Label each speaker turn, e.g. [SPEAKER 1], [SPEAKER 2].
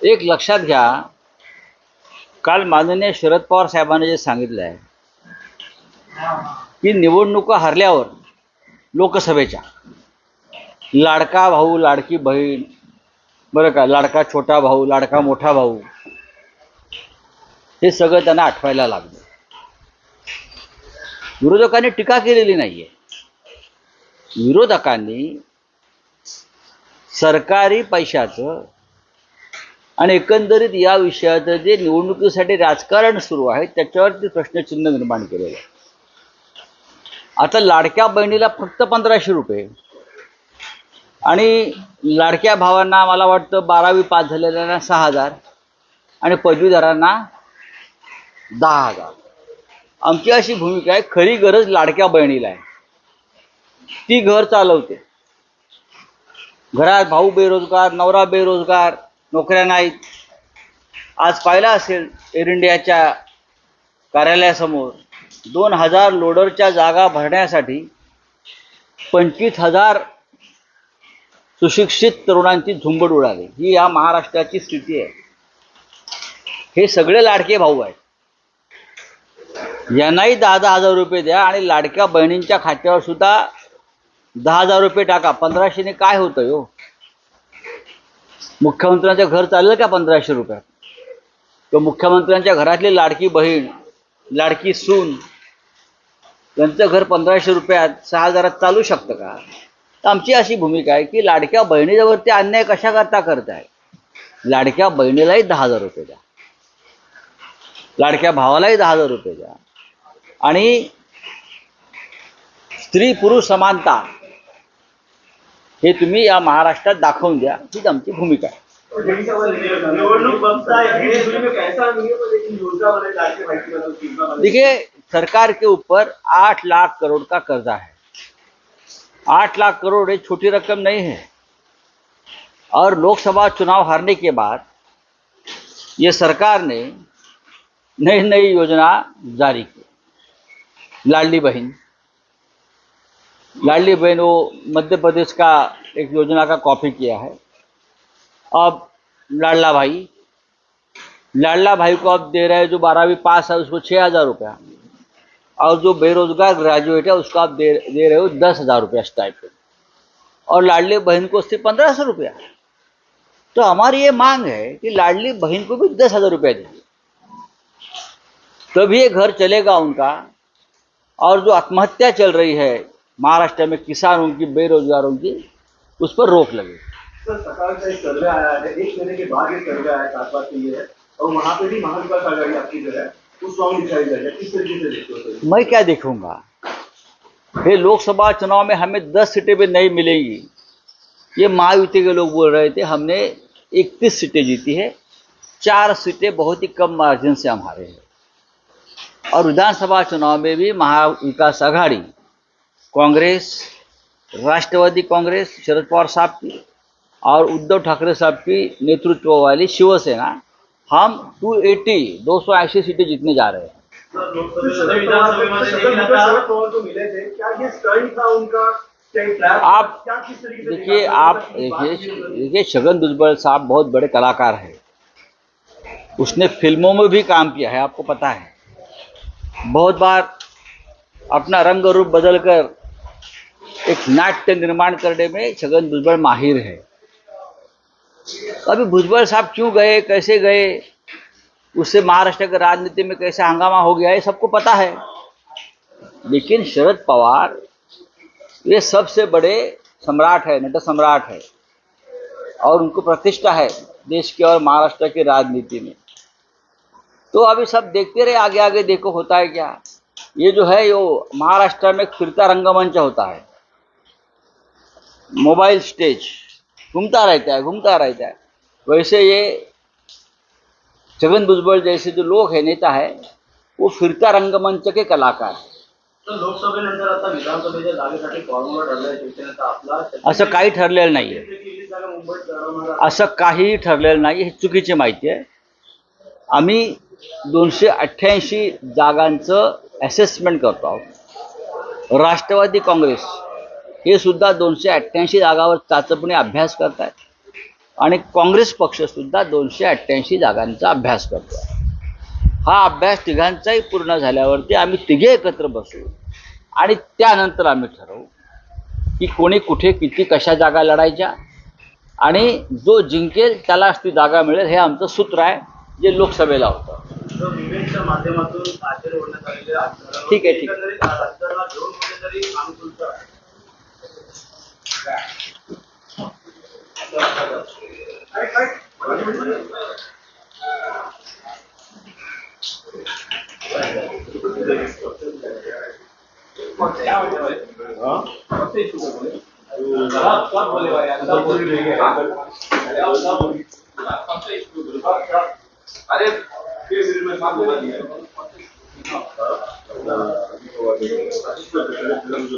[SPEAKER 1] एक लक्षात घ्या, काल माननीय शरद पवार साहेबांनी जे सांगितलं आहे की निवडणुका हरल्यावर लोकसभेच्या लाडका भाऊ लाडकी बहीण, बरं का, लाडका छोटा भाऊ लाडका मोठा भाऊ, हे सगळं त्यांना आठवायला लागलं. विरोधकांनी टीका केलेली नाहीये. विरोधकांनी सरकारी पैशाचं आणि एकंदरीत या विषयाचं जे निवडणुकीसाठी राजकारण सुरू आहे त्याच्यावरती प्रश्नचिन्ह निर्माण केलेलं आहे. आता लाडक्या बहिणीला फक्त 1500 रुपये आणि लाडक्या भावांना मला वाटतं 12वी पास झालेल्यांना 6000 आणि पदवीधरांना 10,000. आमची अशी भूमिका आहे, खरी गरज लाडक्या बहिणीला आहे. ती घर चालवते. घरात भाऊ बेरोजगार, नवरा बेरोजगार, नोकऱ्या नाहीत. आज पाहिलं असेल एअर इंडियाच्या कार्यालयासमोर 2000 लोडरच्या जागा भरण्यासाठी 25,000 सुशिक्षित तरुणांची झुंबड उडाली. ही या महाराष्ट्राची स्थिती आहे. हे सगळे लाडके भाऊ आहेत. यांनाही 10,000 रुपये द्या आणि लाडक्या बहिणींच्या खात्यावर सुद्धा 10,000 रुपये टाका. 1500ने काय होतं हो? मुख्यमंत्र्यांचं घर चाललं का 1500 रुपयात? तर मुख्यमंत्र्यांच्या घरातली लाडकी बहीण, लाडकी सून, त्यांचं घर 1500 रुपयात 6000 चालू शकतं का? तर आमची अशी भूमिका आहे की लाडक्या बहिणीवरती अन्याय कशा करता करताय. लाडक्या बहिणीलाही 10,000 रुपये द्या, लाडक्या भावालाही 10,000 रुपये द्या आणि स्त्री पुरुष समानता हे तुम्ही या महाराष्ट्रात दाखवून द्या. हीच आमची भूमिका आहे. देखिए, सरकार के ऊपर 8 लाख करोड़ का कर्जा है. 8 लाख करोड़ एक छोटी रकम नहीं है. और लोकसभा चुनाव हारने के बाद ये सरकार ने नई नई योजना जारी की. लाडली बहन वो मध्य प्रदेश का एक योजना का कॉपी किया है. अब लाडला भाई को अब दे रहे हैं, जो 12वीं पास है उसको 6,000 रुपया, और जो बेरोजगार ग्रेजुएट है उसको आप दे रहे हो 10,000 रुपया स्टाइपेंड, और लाडली बहन को सिर्फ 1,500 रुपया. तो हमारी ये मांग है कि लाडली बहन को भी 10,000 रुपया दीजिए, तभी ये घर चलेगा उनका. और जो आत्महत्या चल रही है महाराष्ट्र में किसानों की, बेरोजगारों की, उस पर रोक लगे.
[SPEAKER 2] सर, सरकार का एक सर्वे आया है, 1 महीने के बाद ये सर्वे आया, 7 बार के लिए है, और वहाँ पे भी महाविकास आघाड़ी आपकी जो है वो स्ट्रॉन्ग दिखाई दे रही है. किस तरीके से देखते हो सर?
[SPEAKER 1] मैं क्या देखूंगा? ये लोकसभा चुनाव में हमें 10 सीटें भी नहीं मिलेंगी. ये महायुति के लोग बोल रहे थे. हमने 31 सीटें जीती है. 4 सीटें बहुत ही कम मार्जिन से हम हारे हैं. और विधानसभा चुनाव में भी महाविकास आघाड़ी, कांग्रेस, राष्ट्रवादी कांग्रेस शरद पवार साहब की और उद्धव ठाकरे साहब की नेतृत्व वाली शिवसेना, हम 280 सीटें जीतने जा रहे हैं. आप देखिए, छगन भुजबल साहब बहुत बड़े कलाकार हैं. उसने फिल्मों में भी काम किया है, आपको पता है. बहुत बार अपना रंग रूप बदलकर एक नाट्य निर्माण करने में छगन भुजबल माहिर है. अभी भुजबल साहब क्यों गए, कैसे गए, उससे महाराष्ट्र की राजनीति में कैसा हंगामा हो गया, ये सबको पता है. लेकिन शरद पवार ये सबसे बड़े सम्राट है, नट सम्राट है, और उनको प्रतिष्ठा है देश के और महाराष्ट्र की राजनीति में. तो अभी सब देखते रहे, आगे आगे देखो होता है क्या. ये जो है यो महाराष्ट्र में फिरता रंगमंच होता है, मोबाइल स्टेज घूमता रहता है. वैसे ये छगन भुजबल जैसे जो लोग हैं, नेता है, वो फिरता रंगमंच के कलाकार है.
[SPEAKER 2] तर लोकसभेनंतर आता विधानसभेच्या जागेसाठी फॉर्म्युला ठरलाय शिवसेनेचा आपला.
[SPEAKER 1] असं काही ठरलेलं नाही आहे.
[SPEAKER 2] मुंबईत लढवणार
[SPEAKER 1] असं काही ठरलेलं नाही. ही चुकीची माहिती आहे. आम्ही 288 जागांचं असेसमेंट करतो आहोत. राष्ट्रवादी काँग्रेस हे सुद्धा 288 जागावर चाचपणी अभ्यास करत आहेत. आणि काँग्रेस पक्ष सुद्धा 288 जागांचा अभ्यास करतो. हा अभ्यास तिघांचाही पूर्ण झाल्यावरती आम्ही तिघे एकत्र बसू आणि त्यानंतर आम्ही ठरवू की कोणी कुठे किती कशा जागा लढायच्या आणि जो जिंकेल त्यालाच ती जागा मिळेल. हे आमचं सूत्र आहे जे लोकसभेला होतं.
[SPEAKER 2] विवेकच्या माध्यमातून आचरण होण्यात आलेले राजकारण
[SPEAKER 1] ठीक आहे, ठीक आहे.
[SPEAKER 2] एकंदरीत राजकारणाला घेऊन कुठेतरी अनुकूलता अरे